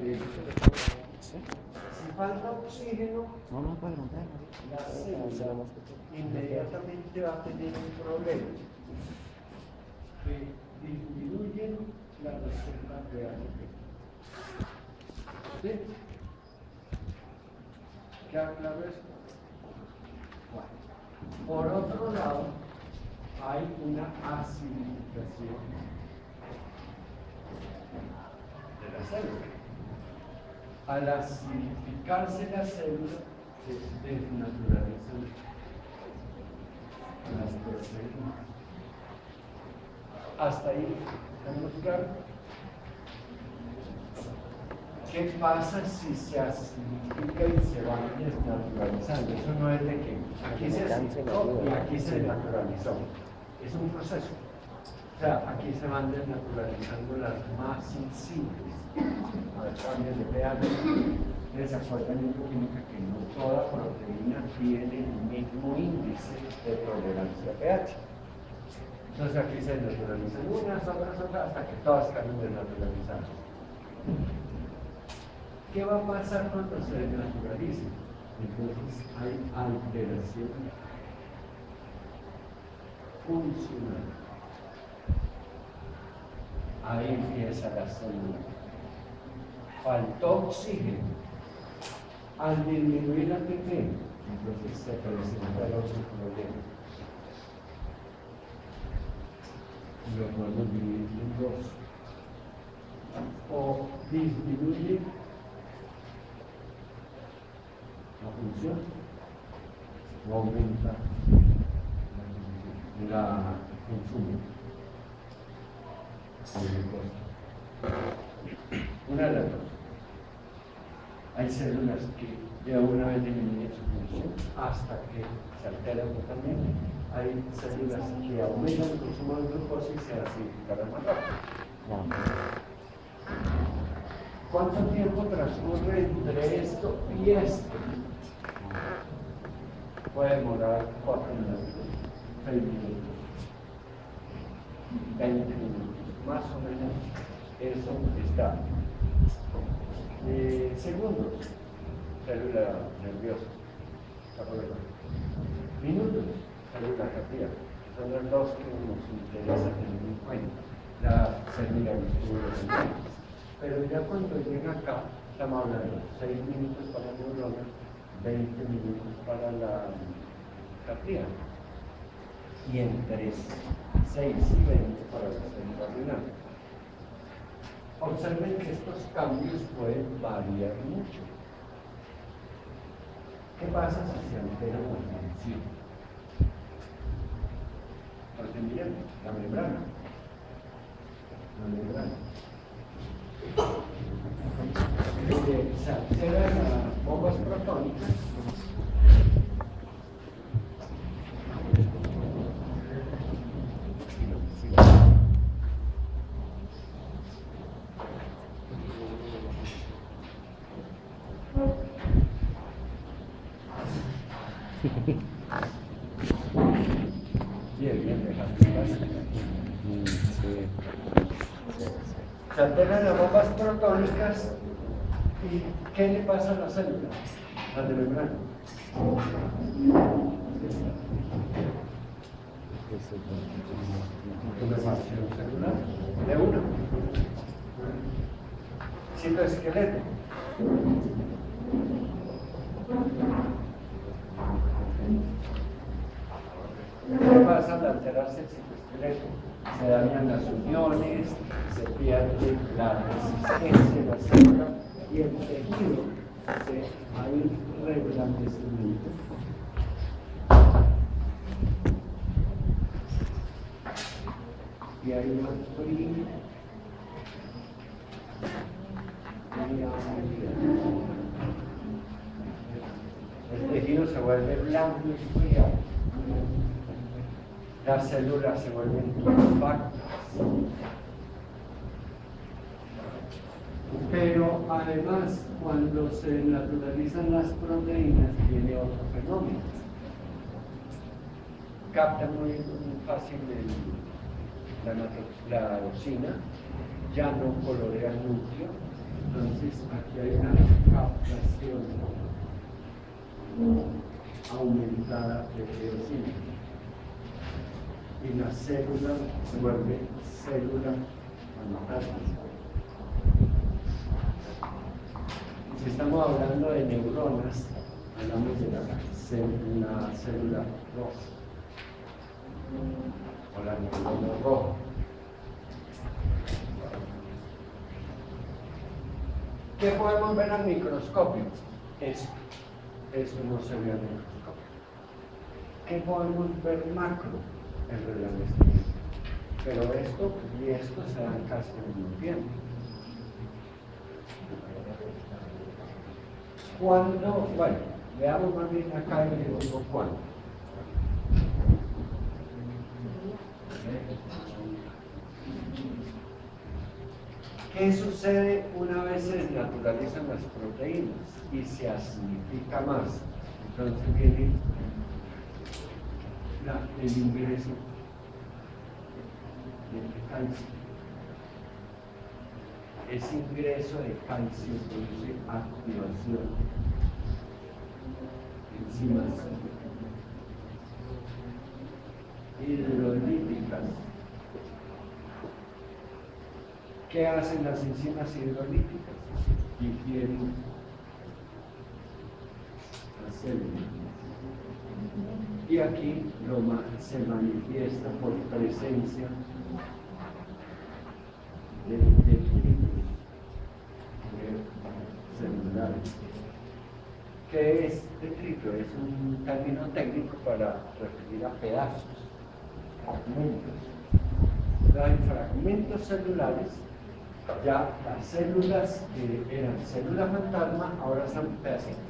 ¿Sí? Si falta oxígeno, No puede romper. la célula inmediatamente va a tener un problema que disminuye la reserva de ATP. ¿Sí? ¿Queda claro esto? Bueno. Por otro lado, hay una acidificación de la célula. Al acidificarse la célula, se desnaturalizan las proteínas. ¿Hasta ahí estamos claros? ¿Qué pasa si se acidifica y se van desnaturalizando? Eso no es de que aquí se acidificó y aquí se desnaturalizó. Es un proceso. O sea, aquí se van desnaturalizando las más sensibles a los cambios de pH. Les acuerdan en química que no toda proteína tiene el mismo índice de tolerancia a pH. Entonces aquí se desnaturalizan unas, otras, hasta que todas quedan desnaturalizadas. ¿Qué va a pasar cuando se desnaturalice? Entonces hay alteración funcional. Ahí empieza la célula. Faltó oxígeno. Al disminuir la ATP, entonces se presenta el otro problema. Lo podemos dividir en dos. O disminuye la función o aumenta el consumo. Una de las dos. Hay células que de una vez disminuyen su función hasta que se altera totalmente. Hay células que aumentan el consumo de glucosa y se acidificarán más rápido. ¿Cuánto tiempo transcurre entre esto y esto? Puede demorar 4 minutos, 6 minutos, 20 minutos, más o menos eso está. Segundos, célula nerviosa, minutos, célula cardíaca, son las dos que nos interesa tener en cuenta, la célula muscular. Pero ya cuando llega acá, estamos hablando 6 minutos para la neurona, 20 minutos para la cardíaca, y entre 6 y 20 para la célula renal. Observen que estos cambios pueden variar mucho. ¿Qué pasa si se altera la función? Porque miren, la membrana. Se alteran las bombas protónicas. Bien, se alteran las bombas protónicas y ¿qué le pasa a la célula? A la membrana. Información celular de uno. Citoesqueleto. ¿Qué pasa al alterarse el citoesqueleto? Se dañan las uniones, se pierde la resistencia de la célula y el tejido hay reblandecimiento. Y hay más frío. El tejido se vuelve blanco y frío. Las células se vuelven compactas. Pero además, cuando se naturalizan las proteínas, viene otro fenómeno. Capta muy fácil la toxina, ya no colorea el núcleo, Entonces, aquí hay una captación aumentada de eosina. Y la célula se vuelve célula fantasma. Si estamos hablando de neuronas, hablamos de la célula roja o la neurona roja. ¿Qué podemos ver al microscopio? Eso no se ve al microscopio. ¿Qué podemos ver macro? El relanzamiento. Pero esto y esto se dan casi al mismo tiempo. ¿Cuándo? Bueno, veamos más bien acá y le digo cuándo. ¿Qué sucede una vez se desnaturalizan las proteínas y se acidifica más? Entonces viene el ingreso de calcio. Ese ingreso de calcio produce activación de enzimas hidrolíticas. ¿Qué hacen las enzimas hidrolíticas? Difieren la célula. Y aquí se manifiesta por presencia de detritos celulares. ¿Qué es detrito? Es un término técnico para referir a pedazos, fragmentos. Hay fragmentos celulares. Ya las células que eran células fantasma ahora son pedacitos.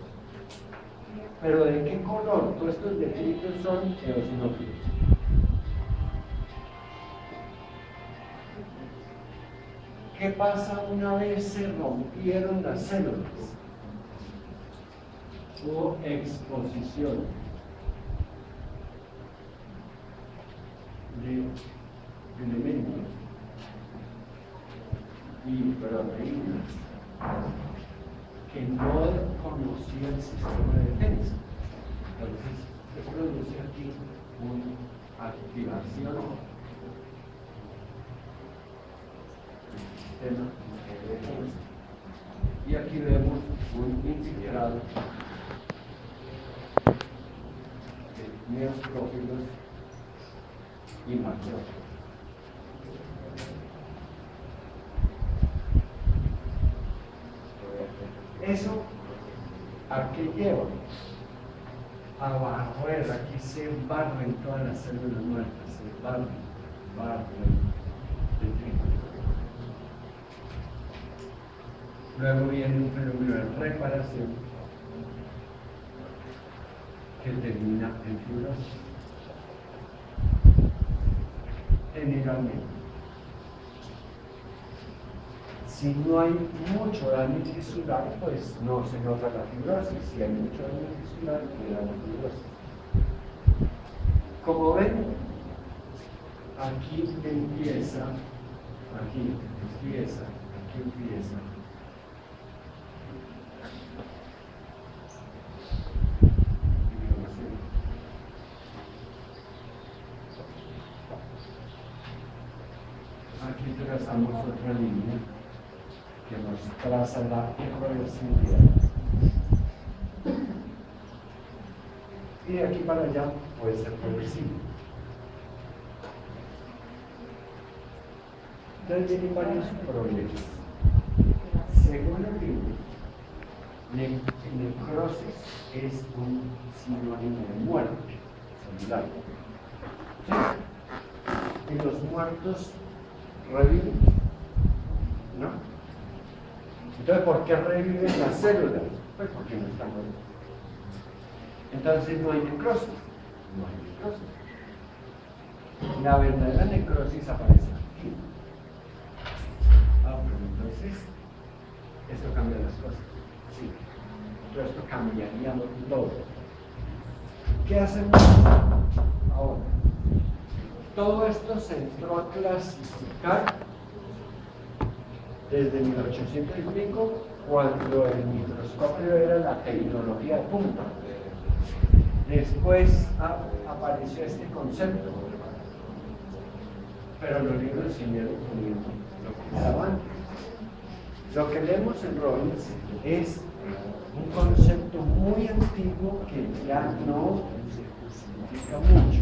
¿Pero de qué color? Todos estos detritos son eosinófilos. ¿Qué pasa una vez se rompieron las células? Hubo exposición de elementos y proteínas que no conocía el sistema de defensa. Entonces, se produce aquí una activación del sistema de defensa. Y aquí vemos un infiltrado de neutrófilos y macrófilos. ¿Eso a qué lleva? A barrer, aquí se barren todas las células muertas, se barren detritos. Luego viene un fenómeno de reparación que termina en fibrosis. Generalmente, si no hay mucho daño tisular, pues no se nota la fibrosis. Si hay mucho daño tisular, queda la fibrosis. Como ven, aquí empieza, aquí empieza. Aquí trazamos otra línea que nos traza la irreversibilidad. Y de aquí para allá puede ser reversible. Entonces tienen varios problemas. Según el libro, necrosis es un sinónimo de muerte celular. ¿Sí? Y los muertos reviven, ¿no? Entonces, ¿por qué reviven las células? Pues porque no están muertas. Entonces no hay necrosis. No hay necrosis. La verdadera necrosis aparece aquí. Pero entonces, esto cambia las cosas. Sí. Pero esto cambiaría todo. ¿Qué hacemos ahora? Todo esto se entró a clasificar desde 1800 y pico, cuando el microscopio era la tecnología de punta. Después apareció este concepto, pero los libros siguieron poniendo lo que estaba antes. Lo que leemos en Robbins es un concepto muy antiguo que ya no se justifica mucho,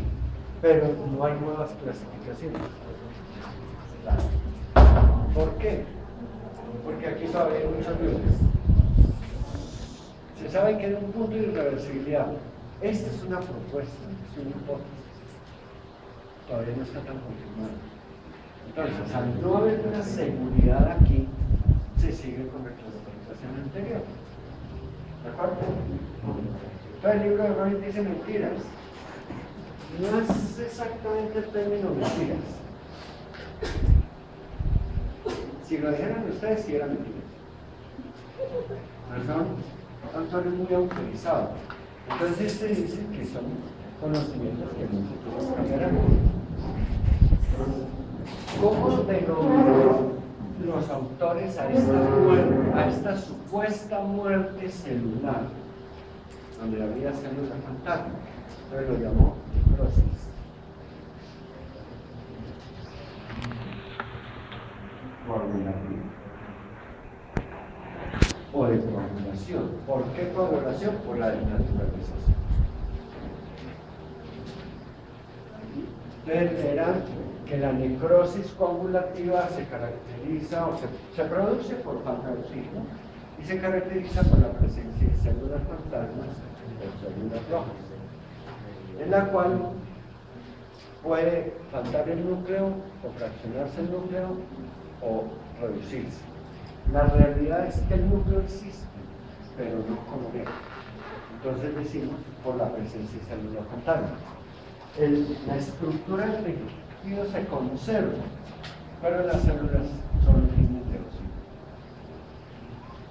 pero no hay nuevas clasificaciones. ¿Por qué? Porque aquí todavía hay muchas dudas. Se sabe que hay un punto de irreversibilidad. Esta es una propuesta, es una hipótesis. Todavía no está tan confirmada. Entonces, al no haber una seguridad aquí, se sigue con la clasificación anterior. ¿De acuerdo? Entonces, el libro de Robbins dice mentiras. No es exactamente el término mentiras. Si lo dijeran ustedes, sí eran mentiras. Pero son autores muy autorizados. Entonces, este dice que son conocimientos que en un futuro cambiarán. ¿Cómo denominan los autores a esta supuesta muerte celular, donde había células fantasma? Entonces lo llamó necrosis. Coagulativa. O de coagulación. ¿Por qué coagulación? Por la desnaturalización. Ustedes verán que la necrosis coagulativa se caracteriza o se produce por falta de oxígeno y se caracteriza por la presencia de células fantasmas o células rojas, en la cual puede faltar el núcleo o fraccionarse el núcleo o reducirse. La realidad es que el núcleo existe, pero no como ve. Entonces decimos por la presencia de células fantasmas. La estructura del tejido se conserva, pero las células son líneas de oxígeno.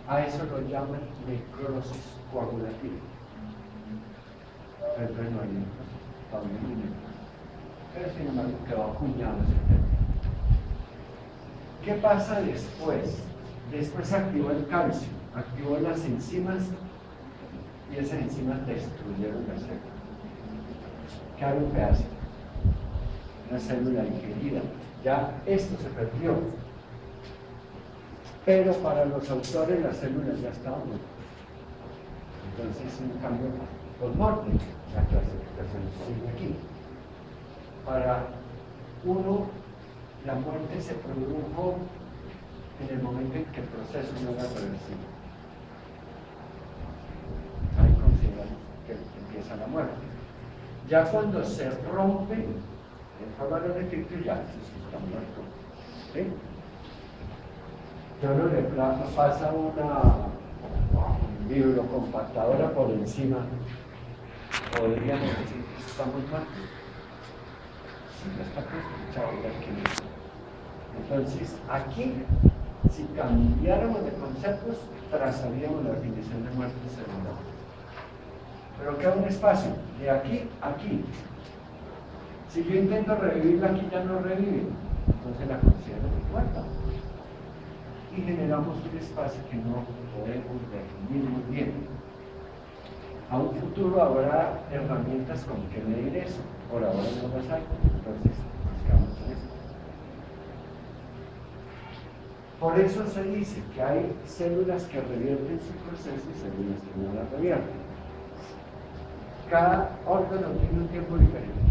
A eso lo llaman necrosis coagulativa. Pero no hay necrosis, todavía no hay necrosis. Pero sin embargo quedó acuñado ese término. ¿Qué pasa después? Después se activó el calcio, activó las enzimas y esas enzimas destruyeron la célula. Quedaron un pedacito, una célula ingerida. Ya esto se perdió. Pero para los autores las células ya estaban muertas. Entonces, un cambio post-mortem, la clasificación sigue aquí. Para uno, la muerte se produjo en el momento en que el proceso no era reversible. Ahí consideran que empieza la muerte. Ya cuando se rompe en forma de detritus, ya se está muerto. ¿Sí? Yo no le pasa una vibrocompactadora por encima, podríamos decir que estamos muertos. Sí, ya está escuchado ya que. Entonces, aquí, si cambiáramos de conceptos, trazaríamos la definición de muerte celular. Pero queda un espacio, de aquí a aquí. Si yo intento revivirla, aquí ya no revive, entonces la considero muerta. Y generamos un espacio que no podemos definir muy bien. A un futuro habrá herramientas con que medir eso, por ahora no las hay, entonces buscamos en eso. Por eso se dice que hay células que revierten su proceso y células que no la revierten. Cada órgano tiene un tiempo diferente.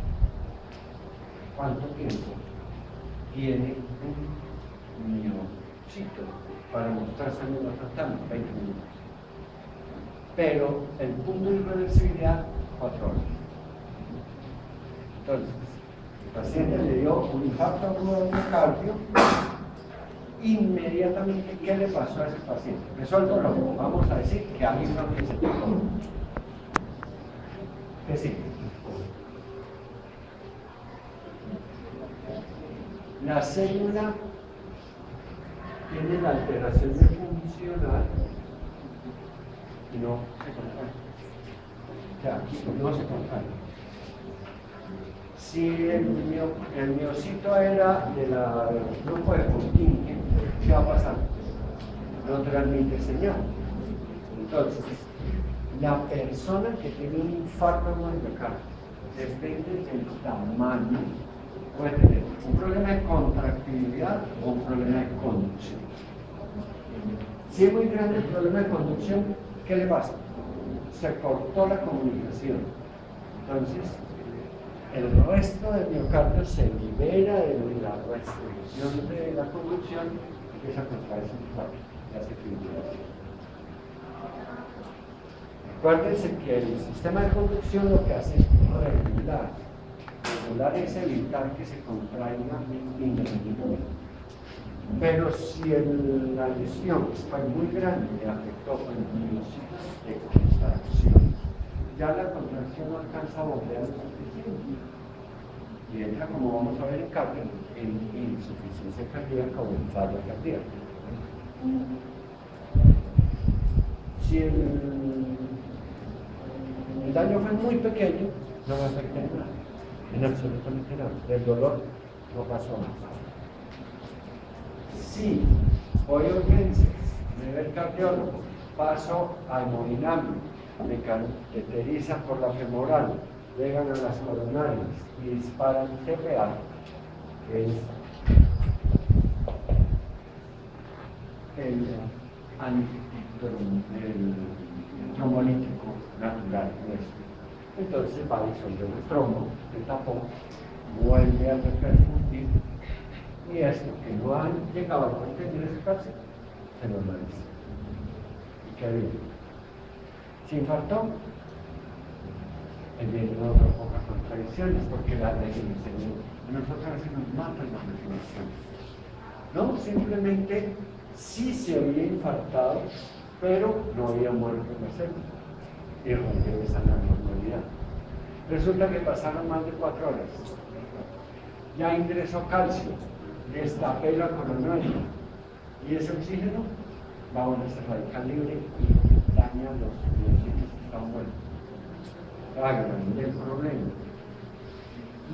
¿Cuánto tiempo tiene un miocito para mostrar células fantasma? 20 minutos. Pero el punto de irreversibilidad, 4 horas. Entonces, el paciente le dio un infarto agudo de miocardio. Inmediatamente, ¿qué le pasó a ese paciente? Empezó el dolor. Vamos a decir que a mí no me se tocó. ¿Qué sigue? La célula tiene la alteración de funcional y no se contrae. O sea, aquí no se contrae. Si el miocito era del grupo de Purkinje, ¿qué va a pasar? No transmite señal. Entonces, la persona que tiene un infarto miocardio, depende del tamaño, puede tener un problema de contractibilidad o un problema de conducción. Si es muy grande el problema de conducción, ¿qué le pasa? Se cortó la comunicación. Entonces, el resto del miocardio se libera de la restricción de la conducción y empieza a contraerse el infarto y hace fibrilación. Acuérdense que el sistema de conducción lo que hace es regular. Regular es evitar que se contraiga indefinidamente. Pero si la lesión fue muy grande y afectó con miocitos de contracción, ya la contracción no alcanza a bombear lo suficiente. Y entra, como vamos a ver en cardio, en insuficiencia cardíaca o en falla cardíaca. Si el daño fue muy pequeño, no va a afectar nada, en absolutamente nada. Del dolor no pasó nada. Si voy a urgencias, me ve el cardiólogo, paso a hemodinamia, me cateterizan por la femoral, llegan a las coronarias y disparan TPA, que es el trombolítico natural nuestro. Entonces va a disolver el trombo, el tapón, vuelve a repercutir y esto que no han llegado a contener ese cáncer se normaliza. ¿Y qué viene? Se infartó, vienen otras pocas contradicciones porque la definición de nosotros a veces nos matan las definiciones. No, simplemente sí se había infartado, pero no había muerto en la célula y regresan a la normalidad. Resulta que pasaron más de 4 horas. Ya ingresó calcio, destapé la coronaria y ese oxígeno va a un radical libre y daña los miocitos que están muertos. Grande el problema.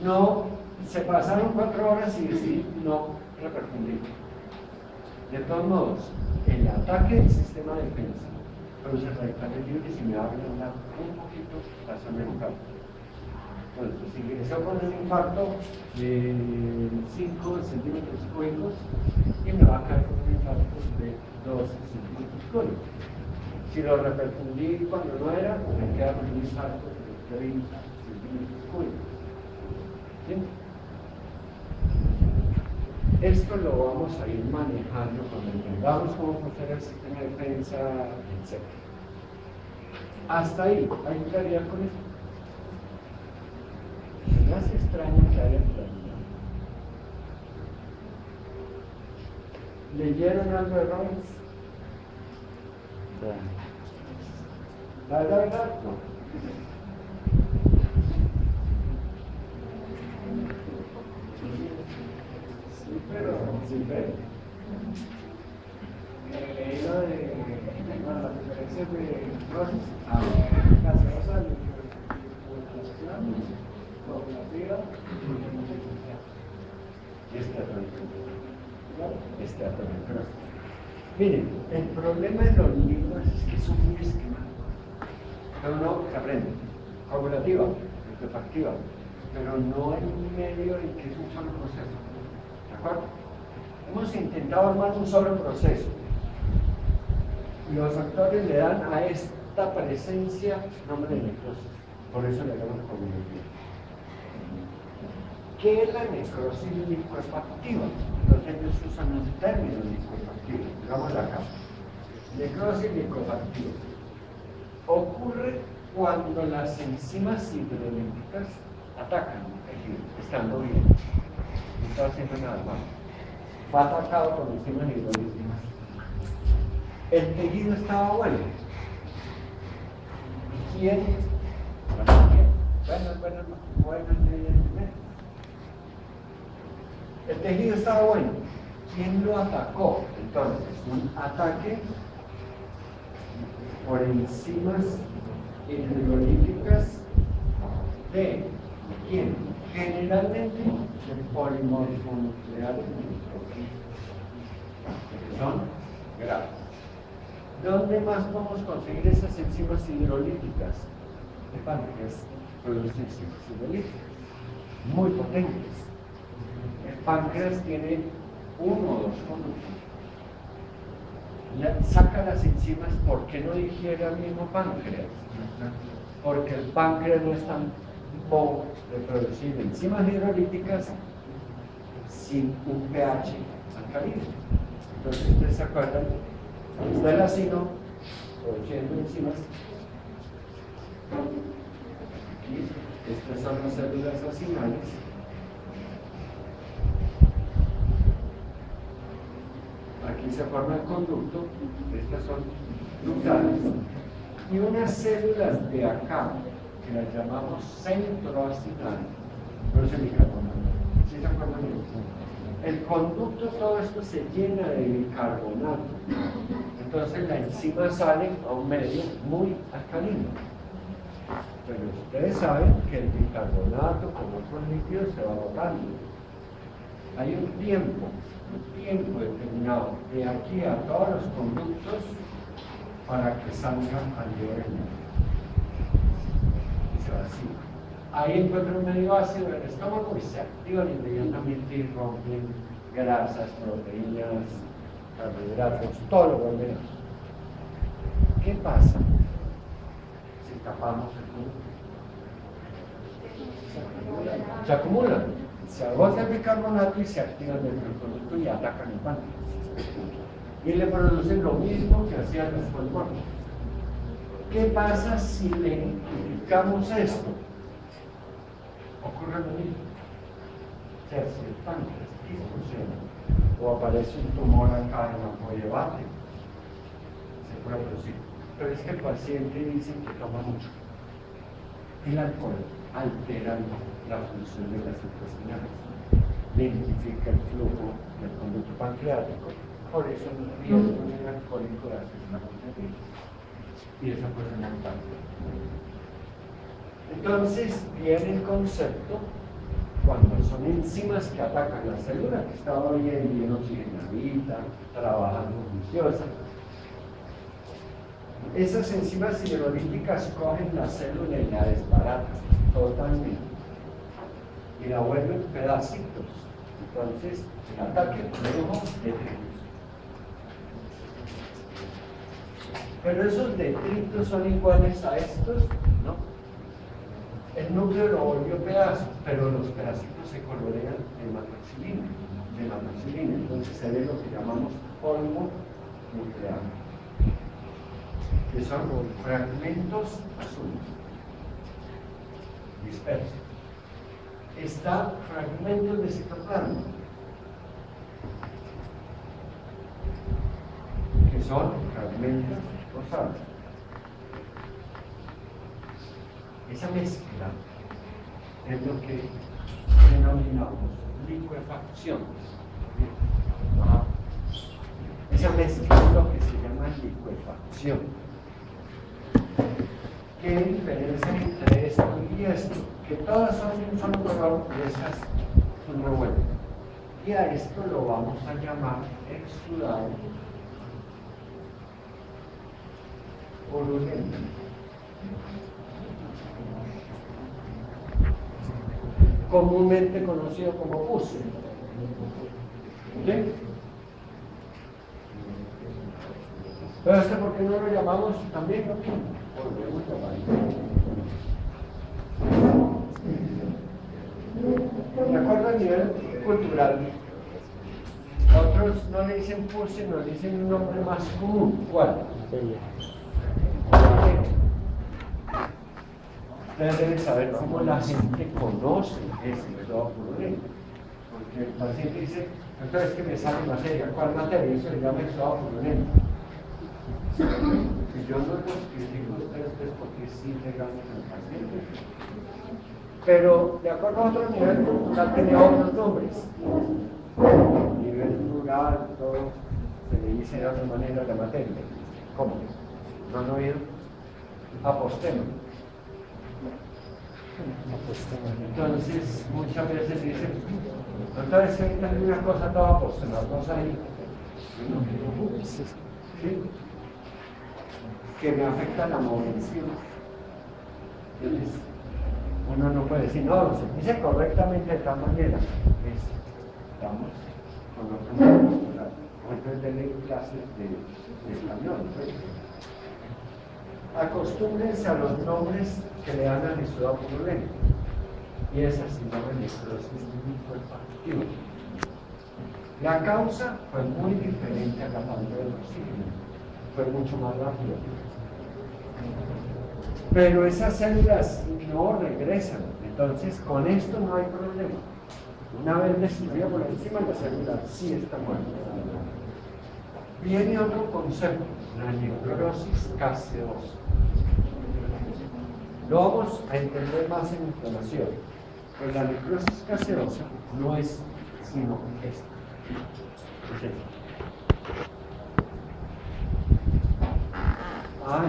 No, se pasaron 4 horas y decidí no reperfundir. De todos modos, el ataque del sistema de defensa produce radicales libres y me abre un poquito la zona local. Entonces, si ingresó con un infarto de 5 centímetros cúbicos y me va a caer con un infarto de 12 centímetros cúbicos. Si lo reperfundí cuando no era, me queda con un infarto de 30 centímetros cúbicos. ¿Sí? Esto lo vamos a ir manejando cuando entendamos cómo funciona el sistema de defensa, etc. Hasta ahí, ¿hay claridad con esto? Me hace extraño que haya claridad. ¿Leyeron algo de Robbins? ¿La verdad? No. Sí, pero. Leí lo de las diferencias de Robbins, gaseosa, lipoaspiración, coagulativa y esteatocrosis. Miren, el problema de los libros es que son muy esquemáticos. Pero no se aprende. Coagulativa, lipoactiva, pero no en un medio en que es un solo proceso. ¿De acuerdo? Hemos intentado armar un solo proceso. Los actores le dan a esta presencia nombre de necrosis. Por eso le damos coagulativa. ¿Qué es la necrosis lipoactiva? Los ellos usan un término lipoactivo. Digámoslo acá. Necrosis lipoactiva. Ocurre cuando las enzimas hidrolíticas atacan el tejido, estando bien. No está haciendo nada mal. Fue atacado por enzimas hidrolíticas. El tejido estaba bueno. ¿Y quién? Bueno, el tejido estaba bueno. ¿Quién lo atacó? Entonces, un ataque por enzimas hidrolíticas de ¿quién? Generalmente de polimorfonucleares. que son graves. ¿Dónde más podemos conseguir esas enzimas hidrolíticas? El páncreas produce enzimas hidrolíticas muy potentes. El páncreas tiene uno o dos conductos. Saca las enzimas. ¿Por qué no digiere al mismo páncreas? Porque el páncreas no es tan poco de producir enzimas hidrolíticas sin un pH alcalino. Entonces, ¿ustedes se acuerdan? Está el ácido produciendo enzimas. Aquí, estas son las células acinales. Aquí se forma el conducto, estas son ductales. Y unas células de acá, que las llamamos centro acinal, producen bicarbonato. ¿Sí se acuerdan de eso? El conducto, todo esto se llena de bicarbonato. Entonces la enzima sale a un medio muy alcalino. Pero ustedes saben que el bicarbonato, como otros líquidos, se va botando. Hay un tiempo determinado de aquí a todos los conductos para que salgan al nivel y se vacía. Ahí encuentra un medio ácido en el estómago y se activan inmediatamente y rompen grasas, proteínas, carbohidratos, todo lo volvemos. ¿Qué pasa si tapamos el conducto? Se acumulan, se agota el bicarbonato y se activan dentro del conducto y atacan el páncreas. Y le producen lo mismo que hacían los pulmones. ¿Qué pasa si le indicamos esto? Ocurre lo mismo. O sea, si el páncreas disfunciona o aparece un tumor acá en la ampolla, se puede producir. Pero es que el paciente dice que toma mucho. El alcohol altera la función de las intestinales, lentifica el flujo del conducto pancreático, por eso el riesgo del alcohólico de hacer una pancreatitis. Y eso puede ser un páncreas. Entonces viene el concepto cuando son enzimas que atacan la célula que estaba bien oxigenadita, trabajando juiciosa. Esas enzimas hidrolíticas cogen la célula y la desbaratan totalmente y la vuelven pedacitos. Entonces el ataque produjo detritos. Pero esos detritos son iguales a estos, ¿no? El núcleo lo volvió pedazos, pero los pedacitos se colorean de hematoxilina. Entonces se ve lo que llamamos polvo nuclear, que son fragmentos azules, dispersos. Está fragmentos de citoplasma, que son fragmentos rosados. Esa mezcla es lo que denominamos licuefacción. Esa mezcla es lo que se llama licuefacción. ¿Qué diferencia entre esto y esto? Que todas son un solo color y esas son revueltas. Y a esto lo vamos a llamar exudado purulento. Comúnmente conocido como pus. ¿Sí? Pero ¿por qué no lo llamamos también? Volvemos a llamar. De acuerdo al nivel cultural, otros no le dicen pus, sino le dicen un nombre más común. ¿Cuál? Ustedes deben saber cómo la gente conoce ese exudado purulento. Porque el paciente dice, entonces que me sale materia. ¿Cuál materia? Eso se llama exudado purulento. Si yo no los critico a ustedes, es porque sí llegamos al paciente. Pero de acuerdo a otro nivel cultural tenía otros nombres. A nivel rural, todo se le dice de otra manera la materia. ¿Cómo? ¿No han oído? Apostema. Entonces, muchas veces dicen, entonces ahorita hay una cosa toda apostema, dos ahí, ¿Sí? Que me afecta la movilización. Entonces, uno no puede decir, no, se dice correctamente de tal manera. Estamos con otro muscular. Entonces, denle clases de español. ¿Sí? Acostúmbrense a los nombres que le dan al estudio problema. Y esa se llama necrosis linfoactiva. La causa fue muy diferente a la falta de oxígeno. Fue mucho más rápido. Pero esas células no regresan. Entonces, con esto no hay problema. Una vez destruida por encima, la célula sí está muerta. Viene otro concepto, la necrosis gaseosa. Lo vamos a entender más en inflamación. Pues la necrosis gaseosa no es sino esta. Es esta.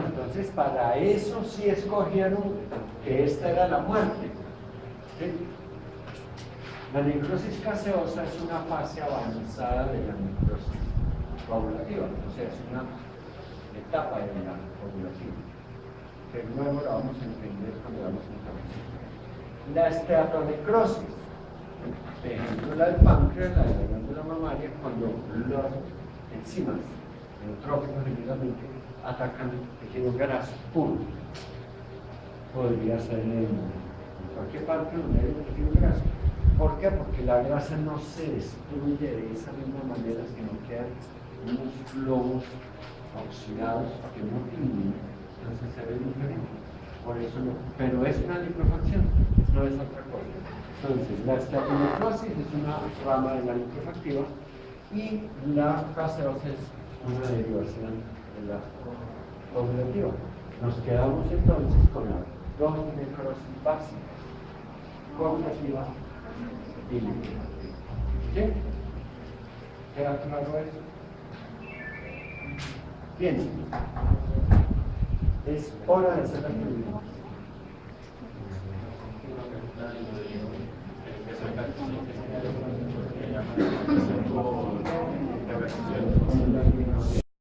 Entonces para eso sí escogieron que esta era la muerte. ¿Sí? La necrosis gaseosa es una fase avanzada de la necrosis coagulativa, o sea, es una etapa de la coagulativa, que luego la vamos a entender cuando vamos a inflamación. La esteatonecrosis, por ejemplo la del páncreas, la de la glándula mamaria, cuando las enzimas eutróficas generalmente atacan tejido graso puro. Podría ser en cualquier parte donde hay un tejido graso. ¿Por qué? Porque la grasa no se destruye de esa misma manera, sino quedan unos globos oxidados que no tienen, entonces se ve diferente. Por eso no, pero es una liquefacción, no es otra cosa. Entonces, la esteatonecrosis es una rama de la liquefactiva y la gaseosa es una derivación de la coagulativa. Nos quedamos entonces con las dos necrosis básicas, coagulativa y liquefactiva. ¿Sí? ¿Queda claro eso? Bien. Es hora de hacer la actividad.